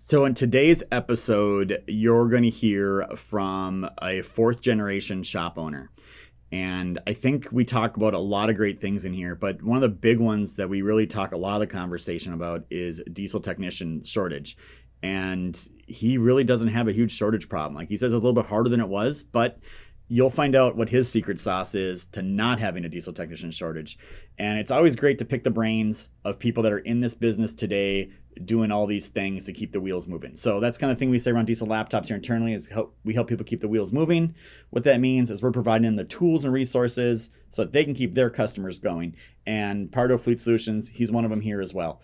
So, in today's episode, you're going to hear from a fourth generation shop owner. And I think we talk about a lot of great things in here, but one of the big ones that we really talk a lot of the conversation about is diesel technician shortage. And he really doesn't have a huge shortage problem. Like he says, it's a little bit harder than it was, but you'll find out what his secret sauce is to not having a diesel technician shortage. And it's always great to pick the brains of people that are in this business today doing all these things to keep the wheels moving. So that's kind of thing we say around Diesel Laptops here internally is we help people keep the wheels moving. What that means is we're providing them the tools and resources so that they can keep their customers going. And Pardo Fleet Solutions, he's one of them here as well.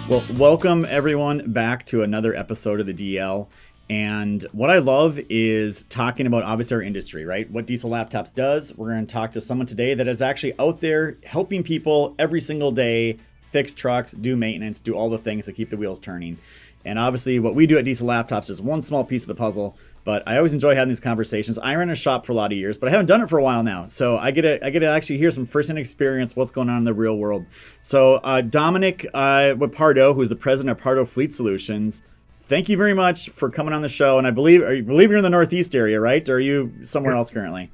Well, welcome everyone back to another episode of the DL. And what I love is talking about obviously our industry, right? What Diesel Laptops does. We're going to talk to someone today that is actually out there helping people every single day fix trucks, do maintenance, do all the things to keep the wheels turning. And obviously what we do at Diesel Laptops is one small piece of the puzzle, but I always enjoy having these conversations. I ran a shop for a lot of years, but I haven't done it for a while now. So I get to actually hear some firsthand experience, what's going on in the real world. So Dominick Pardo, who's the president of Pardo Fleet Solutions, thank you very much for coming on the show. And I believe you're in the Northeast area, right? Or are you somewhere else currently?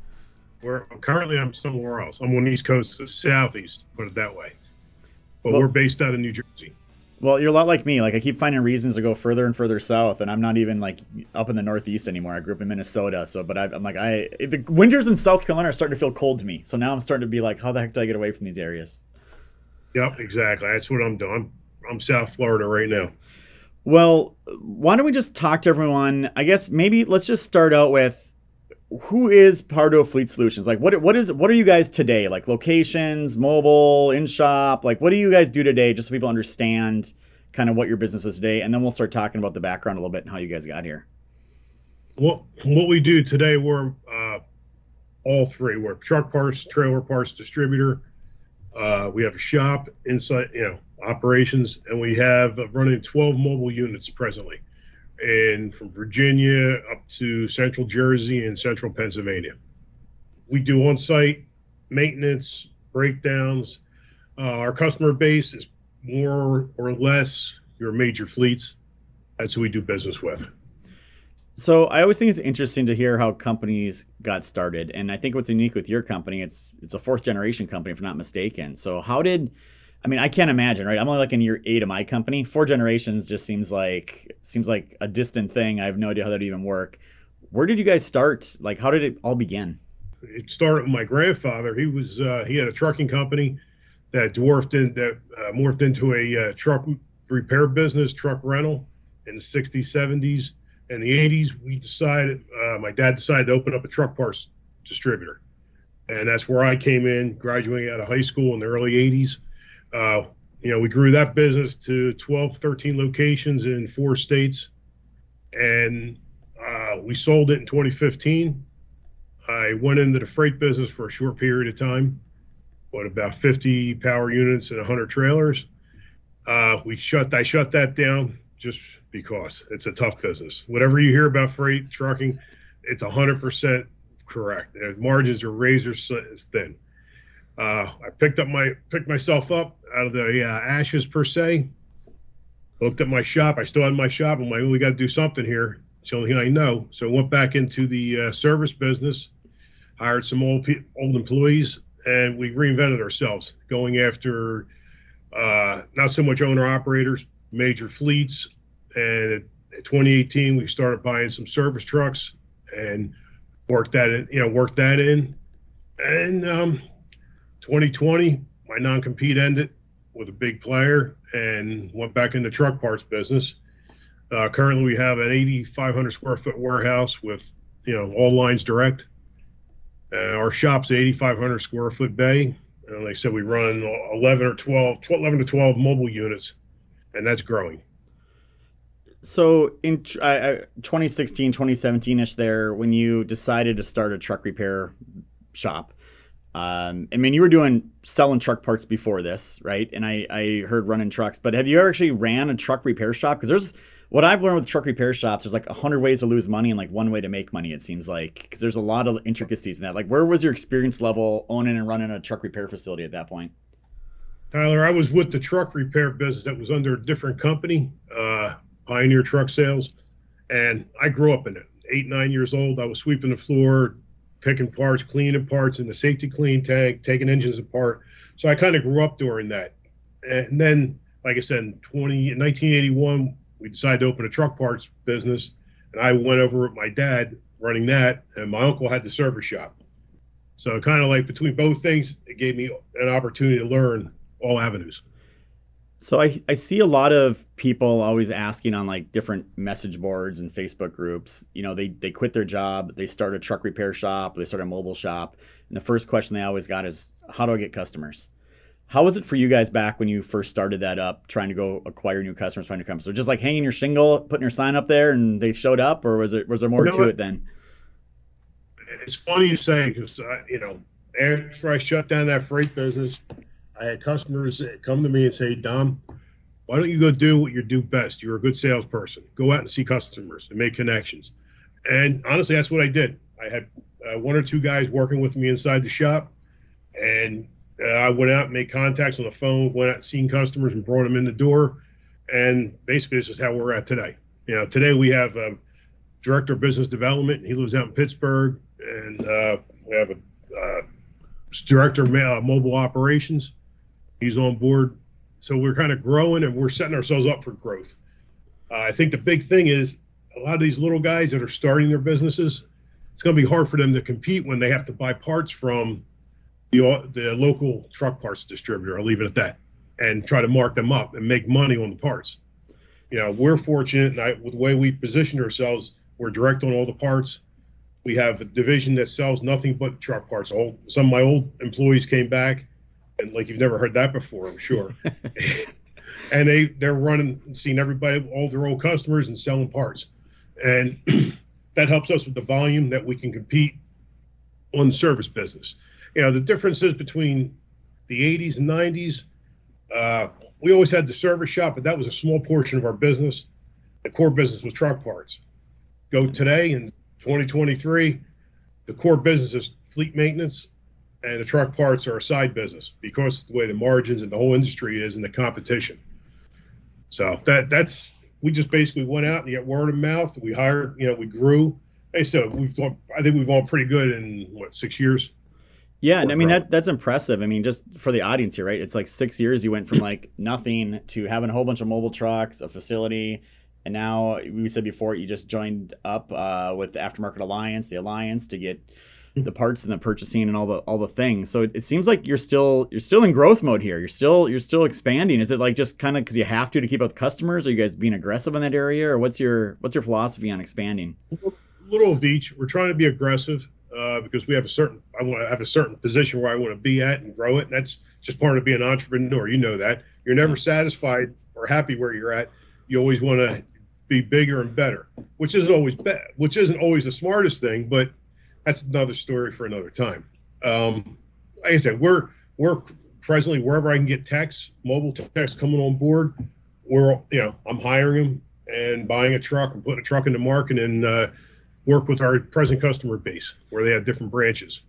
I'm somewhere else. I'm on the East Coast, the Southeast, put it that way. But we're based out of New Jersey. Well, you're a lot like me. Like I keep finding reasons to go further and further south, and I'm not even like up in the Northeast anymore. I grew up in Minnesota, the winters in South Carolina are starting to feel cold to me. So now I'm starting to be like, how the heck do I get away from these areas? Yep, exactly. That's what I'm doing. I'm South Florida right now. Well, why don't we just talk to everyone? I guess maybe let's just start out with who is Pardo Fleet Solutions? Like what are you guys today? Like locations, mobile, in shop, like what do you guys do today just so people understand kind of what your business is today, and then we'll start talking about the background a little bit and how you guys got here. What we do today, we're all three. We're truck parts, trailer parts distributor. We have a shop inside, operations, and we have running 12 mobile units presently, and from Virginia up to central Jersey and central Pennsylvania. We do on-site maintenance, breakdowns. Our customer base is more or less your major fleets. That's who we do business with. So I always think it's interesting to hear how companies got started. And I think what's unique with your company, it's a fourth generation company, if I'm not mistaken. So I can't imagine, right? I'm only like in year 8 of my company. 4 generations just seems like a distant thing. I have no idea how that even work. Where did you guys start? Like, how did it all begin? It started with my grandfather. He had a trucking company that morphed into a truck repair business, truck rental in the 60s, 70s, and the 80s. My dad decided to open up a truck parts distributor. And that's where I came in, graduating out of high school in the early 80s. We grew that business to 12, 13 locations in 4 states, and we sold it in 2015. I went into the freight business for a short period of time, about 50 power units and 100 trailers. I shut that down just because it's a tough business. Whatever you hear about freight trucking, it's 100% correct. Margins are razor thin. I picked myself up out of the ashes per se. Looked at my shop. I still had my shop. I'm like, we got to do something here. It's the only thing I know. So I went back into the service business, hired some old employees, and we reinvented ourselves, going after not so much owner operators, major fleets. And in 2018, we started buying some service trucks and worked that in. And 2020, my non-compete ended with a big player and went back into truck parts business. Currently, we have an 8,500 square foot warehouse with, all lines direct. Our shop's 8,500 square foot bay. And like I said, we run 11 to 12 mobile units, and that's growing. So in 2016, 2017-ish there, when you decided to start a truck repair shop, you were selling truck parts before this, right? And I heard running trucks, but have you ever actually ran a truck repair shop? Because what I've learned with truck repair shops, there's like 100 ways to lose money and like one way to make money, it seems like, because there's a lot of intricacies in that. Like, where was your experience level owning and running a truck repair facility at that point? Tyler, I was with the truck repair business that was under a different company, Pioneer Truck Sales, and I grew up in it. 8, 9 years old, I was sweeping the floor, picking parts, cleaning parts in the safety clean tank, taking engines apart. So I kind of grew up during that. And then, like I said, in 1981, we decided to open a truck parts business, and I went over with my dad running that, and my uncle had the service shop. So kind of like between both things, it gave me an opportunity to learn all avenues. So I see a lot of people always asking on like different message boards and Facebook groups, they quit their job, they start a truck repair shop, they start a mobile shop. And the first question they always got is, how do I get customers? How was it for you guys back when you first started that up, trying to go acquire new customers, find new customers? So just like hanging your shingle, putting your sign up there and they showed up, or was there more You know to what? it then? It's funny you say because after I shut down that freight business, I had customers that come to me and say, "Dom, why don't you go do what you do best? You're a good salesperson. Go out and see customers and make connections." And honestly, that's what I did. I had one or two guys working with me inside the shop, and I went out and made contacts on the phone, went out and seen customers and brought them in the door. And basically, this is how we're at today. Today we have a director of business development. He lives out in Pittsburgh, and we have a director of mobile operations. He's on board. So we're kind of growing and we're setting ourselves up for growth. I think the big thing is a lot of these little guys that are starting their businesses, it's going to be hard for them to compete when they have to buy parts from the local truck parts distributor. I'll leave it at that, and try to mark them up and make money on the parts. We're fortunate, and with the way we position ourselves, we're direct on all the parts. We have a division that sells nothing but truck parts. Some of my old employees came back, and like you've never heard that before, I'm sure. And they're running and seeing everybody, all their old customers, and selling parts. And that helps us with the volume that we can compete on the service business. The differences between the 80s and 90s, we always had the service shop, but that was a small portion of our business. The core business was truck parts. Go today in 2023, the core business is fleet maintenance, and the truck parts are a side business because of the way the margins and the whole industry is in the competition. So that's we just basically went out and get word of mouth. We hired, we grew. Hey, so I think we've gone pretty good in 6 years. Yeah, and I mean that's impressive. I mean, just for the audience here, right? It's like 6 years you went from like nothing to having a whole bunch of mobile trucks, a facility, and now we said before you just joined up with the Aftermarket Alliance, the Alliance, to get the parts and the purchasing and all the things. So it seems like you're still in growth mode here. You're still expanding. Is it like just kind of because you have to keep up with customers? Are you guys being aggressive in that area, or what's your philosophy on expanding? A little of each. We're trying to be aggressive. Because I want to have a certain position where I want to be at and grow it. And that's just part of being an entrepreneur. You know that. You're never satisfied or happy where you're at. You always want to be bigger and better, which isn't always the smartest thing, but that's another story for another time. Like I said, we're presently wherever I can get techs, mobile techs coming on board. I'm hiring them and buying a truck and putting a truck in the market and work with our present customer base where they have different branches.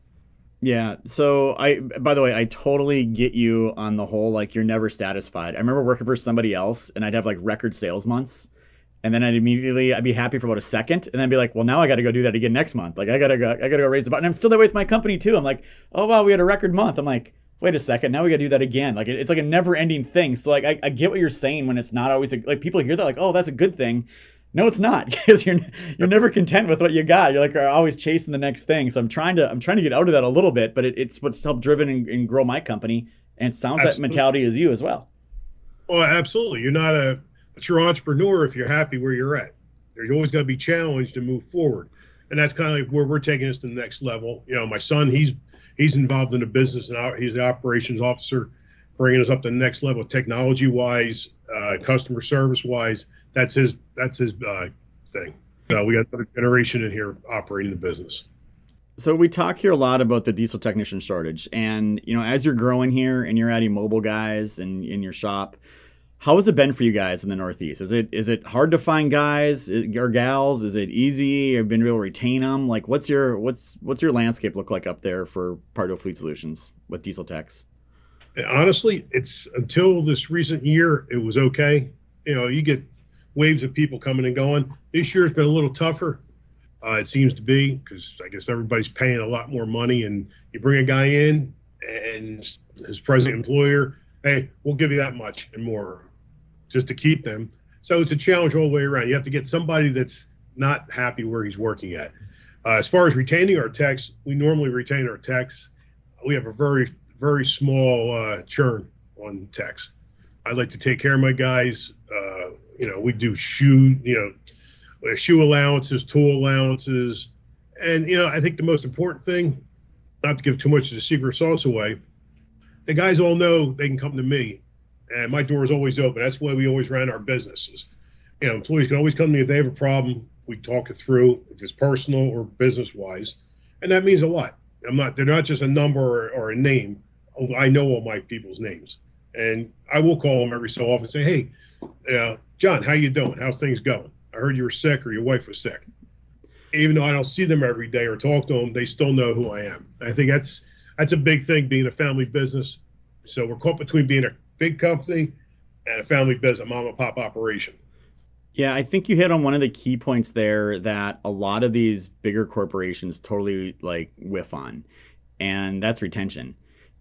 Yeah. So by the way, I totally get you on the whole, like you're never satisfied. I remember working for somebody else and I'd have like record sales months. And then I'd be happy for about a second. And then I'd be like, well, now I got to go do that again next month. Like I got to go raise the button. I'm still that way with my company too. I'm like, oh, wow, we had a record month. I'm like, wait a second. Now we got to do that again. Like it's like a never ending thing. So like, I get what you're saying when it's not always like people hear that like, oh, that's a good thing. No, it's not, because you're never content with what you got. You're like are always chasing the next thing. So I'm trying to get out of that a little bit, but it's what's helped driven and grow my company. And it sounds that mentality is you as well. Well, absolutely. You're not a true entrepreneur if you're happy where you're at. You're always going to be challenged to move forward, and that's kind of like where we're taking us to the next level. My son, he's involved in the business and he's the operations officer, bringing us up to the next level, technology wise, customer service wise. That's his thing. We got another generation in here operating the business. So we talk here a lot about the diesel technician shortage, and as you're growing here and you're adding mobile guys and in your shop, how has it been for you guys in the Northeast? Is it hard to find guys or gals? Is it easy? Have you been able to retain them? Like what's your landscape look like up there for Pardo Fleet Solutions with diesel techs? Honestly, it's until this recent year, it was okay. You get waves of people coming and going. This year's been a little tougher. It seems to be because I guess everybody's paying a lot more money, and you bring a guy in, and his present employer, hey, we'll give you that much and more, just to keep them. So it's a challenge all the way around. You have to get somebody that's not happy where he's working at. As far as retaining our techs, we normally retain our techs. We have a very, very small churn on techs. I like to take care of my guys. We do shoe allowances, tool allowances. And, I think the most important thing, not to give too much of the secret sauce away, the guys all know they can come to me, and my door is always open. That's why we always ran our businesses. Employees can always come to me if they have a problem. We talk it through, if it's personal or business-wise, and that means a lot. They're not just a number or a name. I know all my people's names, and I will call them every so often and say, hey, John, how you doing? How's things going? I heard you were sick or your wife was sick. Even though I don't see them every day or talk to them, they still know who I am. I think that's a big thing, being a family business. So we're caught between being a big company and a family business, a mom and pop operation. Yeah, I think you hit on one of the key points there that a lot of these bigger corporations totally whiff on, and that's retention.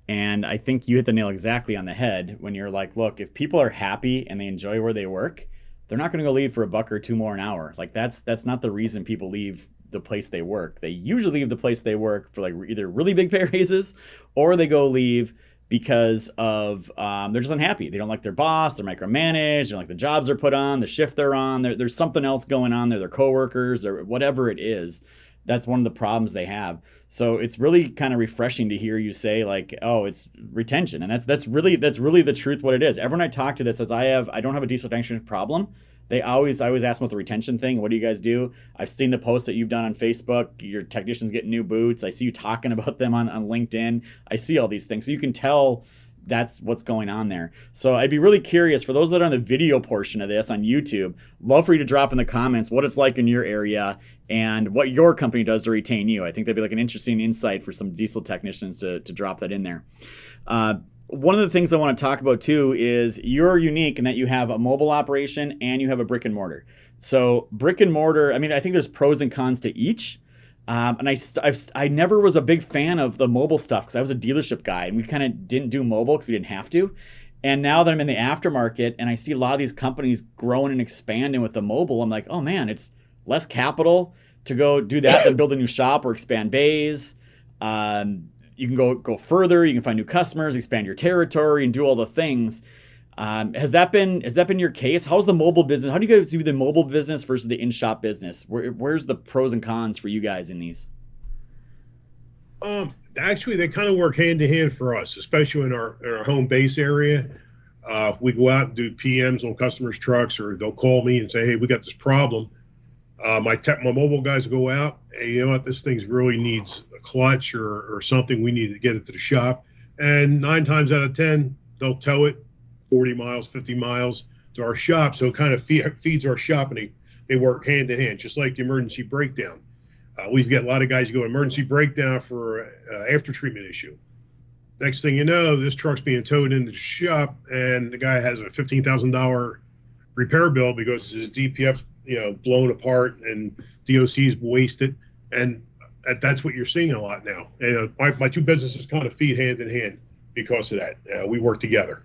And I think you hit the nail exactly on the head when you're like, look, if people are happy and they enjoy where they work, they're not going to go leave for a buck or two more an hour. That's not the reason people leave the place they work. They usually leave the place they work for either really big pay raises, or they go leave because of they're just unhappy. They don't like their boss, they're micromanaged, they don't like the jobs they're put on, the shift they're on. There's something else going on there. Their coworkers, whatever it is. That's one of the problems they have. So it's really kind of refreshing to hear you say oh, it's retention, and that's really the truth. What it is. Everyone I talk to that says I don't have a diesel technician problem, I always ask about the retention thing. What do you guys do? I've seen the posts that you've done on Facebook. Your technicians getting new boots. I see you talking about them on LinkedIn. I see all these things, so you can tell that's what's going on there. So I'd be really curious for those that are on the video portion of this on YouTube. Love for you to drop in the comments what it's like in your area and what your company does to retain you. I think that'd be an interesting insight for some diesel technicians to drop that in there. One of the things I want to talk about too is you're unique in that you have a mobile operation and you have a brick and mortar. So brick and mortar, I think there's pros and cons to each. And I never was a big fan of the mobile stuff because I was a dealership guy and we kind of didn't do mobile because we didn't have to. And now that I'm in the aftermarket and I see a lot of these companies growing and expanding with the mobile, I'm like, oh man, it's less capital to go do that than build a new shop or expand bays. You can go further. You can find new customers, expand your territory, and do all the things. Has that been your case? How's the mobile business? How do you guys do the mobile business versus the in-shop business? Where's the pros and cons for you guys in these? Actually, they kind of work hand in hand for us, especially in our home base area. We go out and do PMs on customers' trucks, or they'll call me and say, "Hey, we got this problem." My mobile guys go out. Hey, you know what? This thing's really needs a clutch or something. We need to get it to the shop. And 9 times out of 10, they'll tow it 40 miles, 50 miles to our shop. So it kind of feeds our shop, and they work hand in hand, just like the emergency breakdown. We've got a lot of guys who go emergency breakdown for after treatment issue. Next thing you know, this truck's being towed into the shop, and the guy has a $15,000 repair bill because his DPF's blown apart and DOC's wasted, and that's what you're seeing a lot now. And my two businesses kind of feed hand in hand because of that. We work together.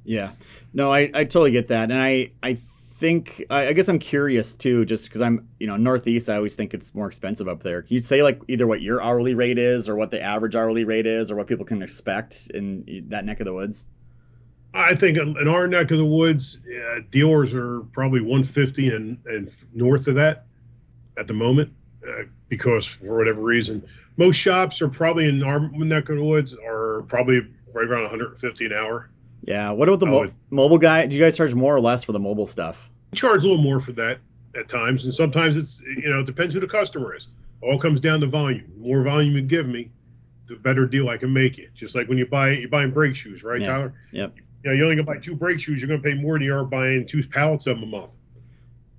Yeah, no, I totally get that, and I think I guess I'm curious too, just because I'm Northeast. I always think it's more expensive up there. Can you say either what your hourly rate is, or what the average hourly rate is, or what people can expect in that neck of the woods? I think in our neck of the woods, dealers are probably 150 and north of that at the moment, because for whatever reason, most shops are probably in our neck of the woods are probably right around 150 an hour. Yeah. What about the mobile guy? Do you guys charge more or less for the mobile stuff? We charge a little more for that at times, and sometimes it's it depends who the customer is. All comes down to volume. The more volume you give me, the better deal I can make it. Just like when you're buying brake shoes, right, yeah. Tyler? Yep. You're only gonna buy 2 brake shoes. You're gonna pay more than you are buying 2 pallets of them a month.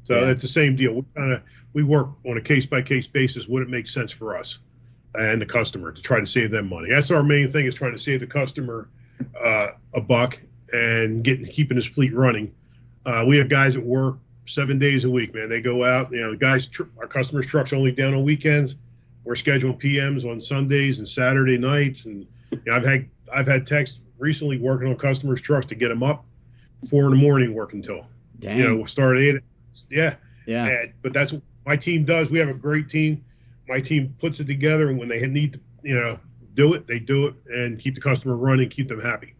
So Yeah. It's the same deal. We work on a case by case basis. Would it make sense for us and the customer to try to save them money? That's our main thing, is trying to save the customer a buck and keeping his fleet running. We have guys that work 7 days a week, man. They go out, our customers' trucks only down on weekends. We're scheduling PMs on Sundays and Saturday nights. And I've had techs recently working on customers' trucks to get them up 4 in the morning working till, Dang. we'll start at 8. Yeah. Yeah. But that's what my team does. We have a great team. My team puts it together, and when they need to, do it, they do it and keep the customer running, keep them happy.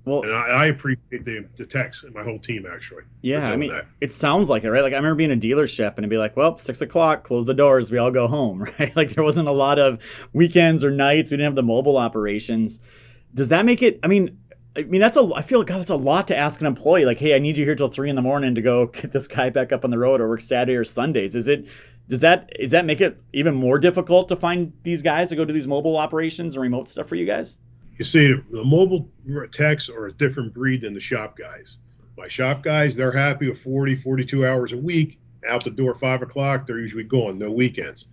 Well, and I appreciate the techs and my whole team, actually. Yeah, I mean, it sounds like it, right? Like, I remember being in a dealership and it'd be like, well, 6 o'clock, close the doors, we all go home, right? Like, there wasn't a lot of weekends or nights. We didn't have the mobile operations. Does that make it, I feel like, God, that's a lot to ask an employee. Like, hey, I need you here till 3 a.m. to go get this guy back up on the road or work Saturday or Sundays. Does that make it even more difficult to find these guys to go do these mobile operations and remote stuff for you guys? You see, the mobile techs are a different breed than the shop guys. My shop guys, they're happy with 40, 42 hours a week, out the door 5 o'clock, they're usually gone, no weekends.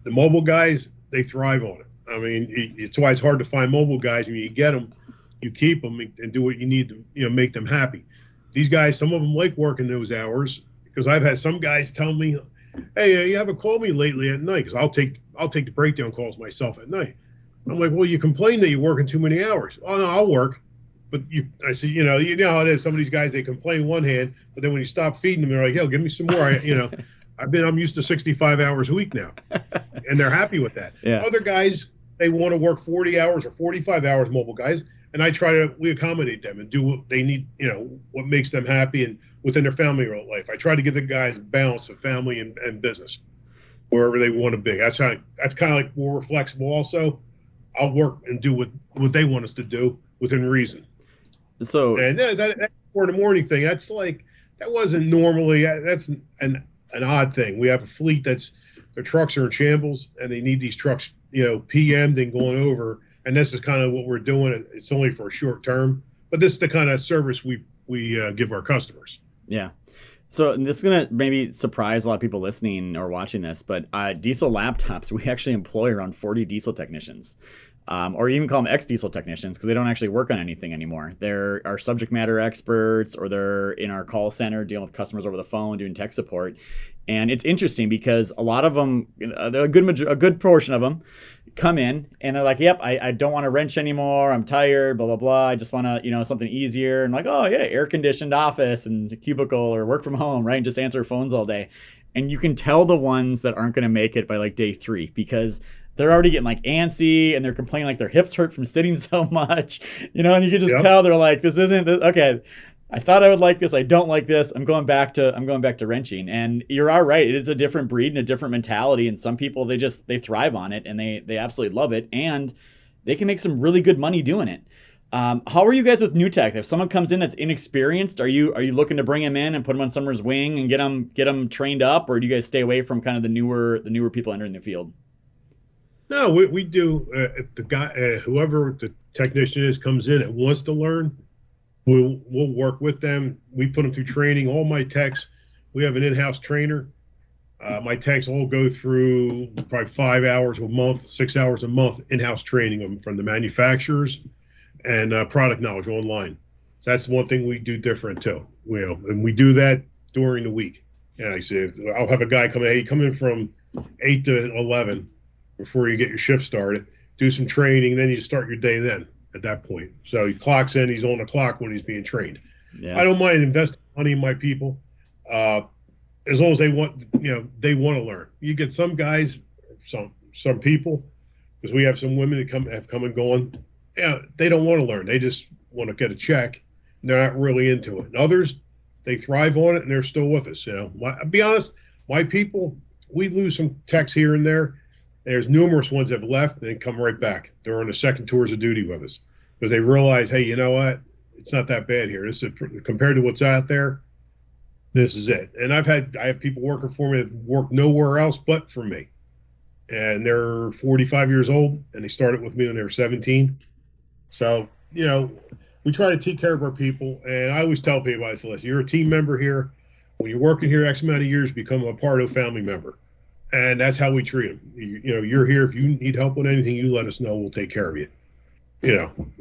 The mobile guys, they thrive on it. I mean, it's why it's hard to find mobile guys. When you get them, you keep them and do what you need to, make them happy. These guys, some of them like working those hours, because I've had some guys tell me, hey, you haven't called me lately at night, because I'll take the breakdown calls myself at night. I'm like, well, you complain that you're working too many hours. Oh, no, I'll work. But I said, you know how it is. Some of these guys, they complain one hand, but then when you stop feeding them, they're like, yo, give me some more. I'm used to 65 hours a week now, and they're happy with that. Yeah. Other guys, they want to work 40 hours or 45 hours, mobile guys, and we accommodate them and do what they need, what makes them happy and within their family life. I try to give the guys a balance of family and business wherever they want to be. That's kind of like we're flexible also. I'll work and do what they want us to do within reason. So, and that 4 in the morning thing, that wasn't normally, that's an odd thing. We have a fleet their trucks are in shambles and they need these trucks, PM'd and going over. And this is kind of what we're doing. It's only for a short term, but this is the kind of service we give our customers. Yeah. So this is going to maybe surprise a lot of people listening or watching this, but diesel laptops, we actually employ around 40 diesel technicians, or even call them ex-diesel technicians, because they don't actually work on anything anymore. They're our subject matter experts, or they're in our call center dealing with customers over the phone, doing tech support. And it's interesting because a lot of them, a good portion of them, come in and they're like, yep, I don't want to wrench anymore. I'm tired, blah, blah, blah. I just want to, something easier. And like, oh yeah, air conditioned office and cubicle or work from home, right? And just answer phones all day. And you can tell the ones that aren't going to make it by like day 3, because they're already getting like antsy and they're complaining like their hips hurt from sitting so much, and you can just tell they're like, this isn't okay. I thought I would like this. I don't like this. I'm going back to wrenching. And you're all right. It is a different breed and a different mentality. And some people, they thrive on it and they absolutely love it. And they can make some really good money doing it. How are you guys with new tech? If someone comes in that's inexperienced, are you looking to bring them in and put them on someone's wing and get them trained up, or do you guys stay away from kind of the newer people entering the field? No, we do. If the guy, whoever the technician is, comes in and wants to learn, we'll work with them. We put them through training. All my techs, we have an in-house trainer. My techs all go through probably 5 hours a month, 6 hours a month in-house training them from the manufacturers and product knowledge online. So that's one thing we do different too. And we do that during the week. Yeah, I say I'll have a guy come in. Hey, come in from 8 to 11 before you get your shift started. Do some training, then you start your day then. At that point, so he clocks in. He's on the clock when he's being trained. Yeah. I don't mind investing money in my people, as long as they want. They want to learn. You get some guys, some people, because we have some women that have come and gone. Yeah, they don't want to learn. They just want to get a check. And they're not really into it. And others, they thrive on it and they're still with us. I'll be honest. My people, we lose some techs here and there. There's numerous ones that have left and then come right back. They're on the second tours of duty with us because they realize, hey, you know what? It's not that bad here. This is compared to what's out there. This is it. And I have people working for me that work nowhere else but for me, and they're 45 years old and they started with me when they were 17. So we try to take care of our people. And I always tell people, I say, listen, you're a team member here. When you're working here X amount of years, become a Pardo family member. And that's how we treat them. You're here. If you need help with anything, you let us know. We'll take care of you.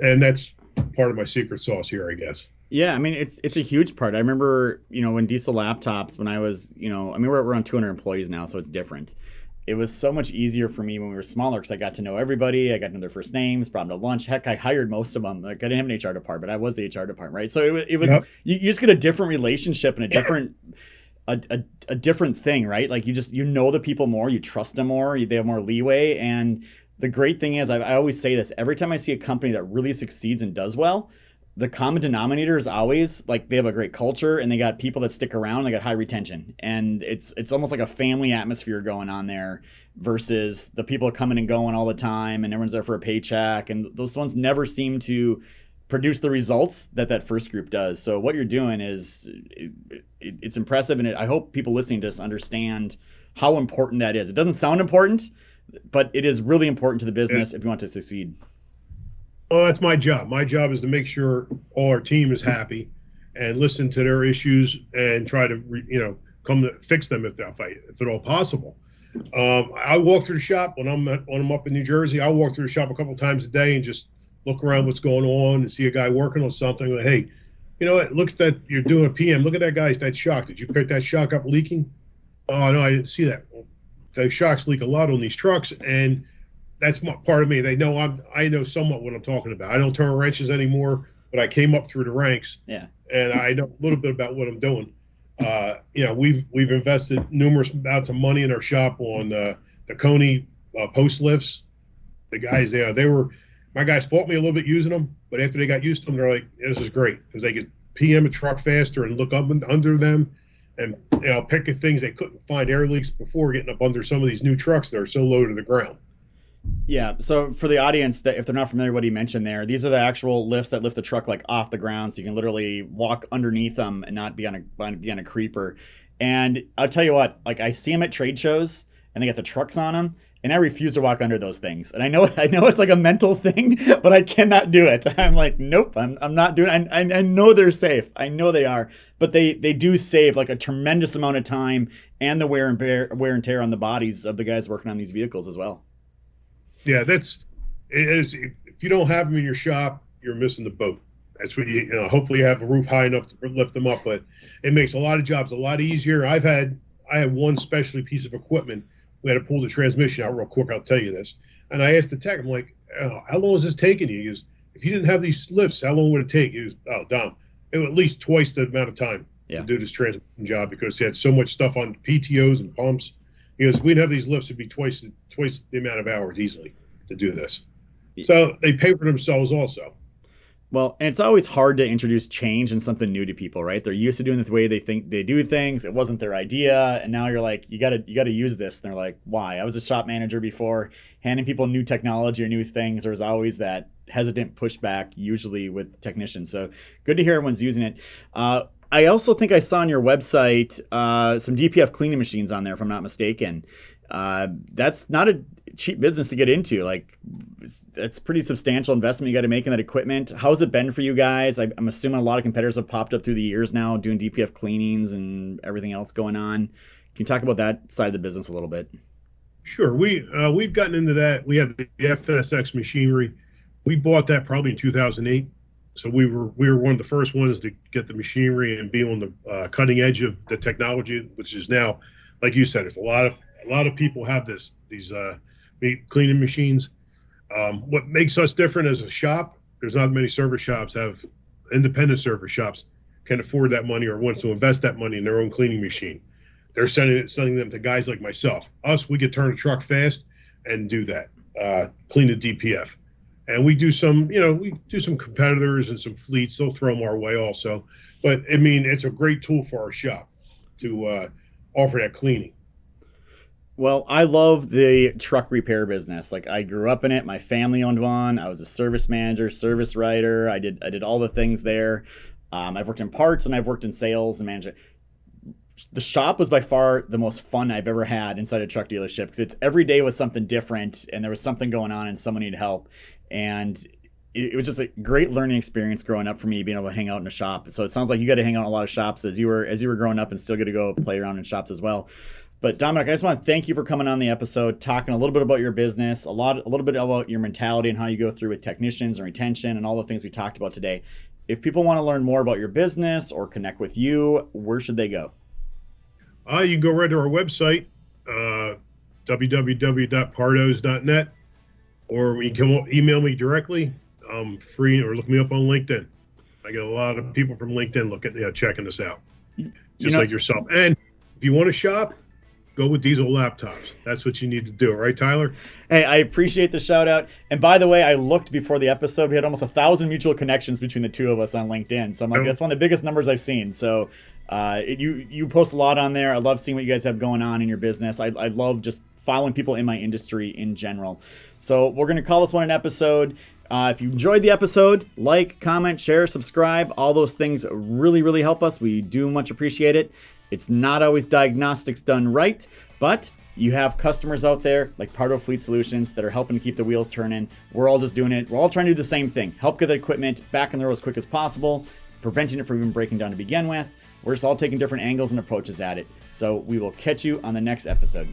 And that's part of my secret sauce here, I guess. Yeah, I mean it's a huge part. I remember, when Diesel Laptops, when I was, I mean we're around 200 employees now, so it's different. It was so much easier for me when we were smaller because I got to know everybody. I got to know their first names, brought them to lunch. Heck, I hired most of them. Like I didn't have an HR department, I was the HR department, right? So it was Yep. you just get a different relationship and a different thing, right? Like you know the people more, you trust them more, they have more leeway. And the great thing is, I always say this every time I see a company that really succeeds and does well, the common denominator is always like they have a great culture and they got people that stick around, they got high retention, and it's almost like a family atmosphere going on there versus the people coming and going all the time and everyone's there for a paycheck, and those ones never seem to produce the results that first group does. So what you're doing is it's impressive, and I hope people listening to this understand how important that is. It doesn't sound important, but it is really important to the business if you want to succeed. Well, that's my job. My job is to make sure all our team is happy and listen to their issues and try to, come to fix them if at all possible. I walk through the shop when I'm up in New Jersey. I walk through the shop a couple times a day and just look around what's going on and see a guy working on something. Like, hey, you know what? Look at that. You're doing a PM. Look at that guy. That shock. Did you pick that shock up leaking? Oh, no, I didn't see that. Well, those shocks leak a lot on these trucks, and that's part of me. They know I know somewhat what I'm talking about. I don't turn wrenches anymore, but I came up through the ranks. Yeah. And I know a little bit about what I'm doing. We've invested numerous amounts of money in our shop on the Coney post lifts. The guys my guys fought me a little bit using them, but after they got used to them, they're like, this is great because they could PM a truck faster and look up and under them, and pick at things they couldn't find air leaks before getting up under some of these new trucks that are so low to the ground. Yeah. So for the audience that if they're not familiar with what he mentioned there, these are the actual lifts that lift the truck like off the ground, so you can literally walk underneath them and not be on a creeper. And I'll tell you what, like I see them at trade shows and they got the trucks on them, and I refuse to walk under those things. And I know it's like a mental thing, but I cannot do it. I'm like, nope, I'm not doing it. I know they're safe. I know they are, but they do save like a tremendous amount of time and the wear and tear on the bodies of the guys working on these vehicles as well. Yeah, it is. If you don't have them in your shop, you're missing the boat. That's what hopefully you have a roof high enough to lift them up, but it makes a lot of jobs a lot easier. I had one specialty piece of equipment. We had to pull the transmission out real quick. I'll tell you this. And I asked the tech, I'm like, how long is this taking you? He goes, if you didn't have these lifts, how long would it take? He goes, oh, Dom, it would at least twice the amount of time to do this transmission job because he had so much stuff on PTOs and pumps. He goes, we'd have these lifts, it'd be twice the amount of hours easily to do this. So they pay for themselves also. Well, and it's always hard to introduce change and something new to people, right? They're used to doing it the way they think they do things. It wasn't their idea, and now you're like, you gotta use this. And they're like, why? I was a shop manager before. Handing people new technology or new things, there's always that hesitant pushback, usually with technicians. So good to hear everyone's using it. I also think I saw on your website some DPF cleaning machines on there, if I'm not mistaken. That's not a cheap business to get into. Like, that's pretty substantial investment you got to make in that equipment. How's it been for you guys? I'm assuming a lot of competitors have popped up through the years now doing DPF cleanings and everything else going on. Can you talk about that side of the business a little bit? Sure. We've gotten into that. We have the FSX machinery. We bought that probably in 2008. So we were one of the first ones to get the machinery and be on the cutting edge of the technology, which is now, like you said, there's a lot of people have these meat cleaning machines. What makes us different as a shop, there's not many service shops independent service shops can afford that money or want to invest that money in their own cleaning machine. They're sending them to guys like myself. Us, we could turn a truck fast and do that, clean the DPF. And we do some competitors and some fleets. They'll throw them our way also. But I mean, it's a great tool for our shop to offer that cleaning. Well, I love the truck repair business. Like, I grew up in it. My family owned one. I was a service manager, service writer. I did all the things there. I've worked in parts and I've worked in sales and management. The shop was by far the most fun I've ever had inside a truck dealership because it's every day was something different and there was something going on and someone needed help. And it was just a great learning experience growing up for me, being able to hang out in a shop. So it sounds like you got to hang out in a lot of shops as you were growing up and still get to go play around in shops as well. But Dominick, I just want to thank you for coming on the episode, talking a little bit about your business, a little bit about your mentality and how you go through with technicians and retention and all the things we talked about today. If people want to learn more about your business or connect with you, where should they go? You can go right to our website, www.pardos.net, or you can email me directly. I'm free, or look me up on LinkedIn. I get a lot of people from LinkedIn checking us out, just like yourself. And if you want to shop, go with Diesel Laptops. That's what you need to do, right, Tyler? Hey, I appreciate the shout out. And by the way, I looked before the episode. We had almost 1,000 mutual connections between the two of us on LinkedIn. So I'm like, that's one of the biggest numbers I've seen. So you post a lot on there. I love seeing what you guys have going on in your business. I love just following people in my industry in general. So we're going to call this one an episode. If you enjoyed the episode, like, comment, share, subscribe. All those things really, really help us. We do much appreciate it. It's not always diagnostics done right, but you have customers out there like Pardo Fleet Solutions that are helping to keep the wheels turning. We're all just doing it. We're all trying to do the same thing. Help get the equipment back in the road as quick as possible, preventing it from even breaking down to begin with. We're just all taking different angles and approaches at it. So we will catch you on the next episode.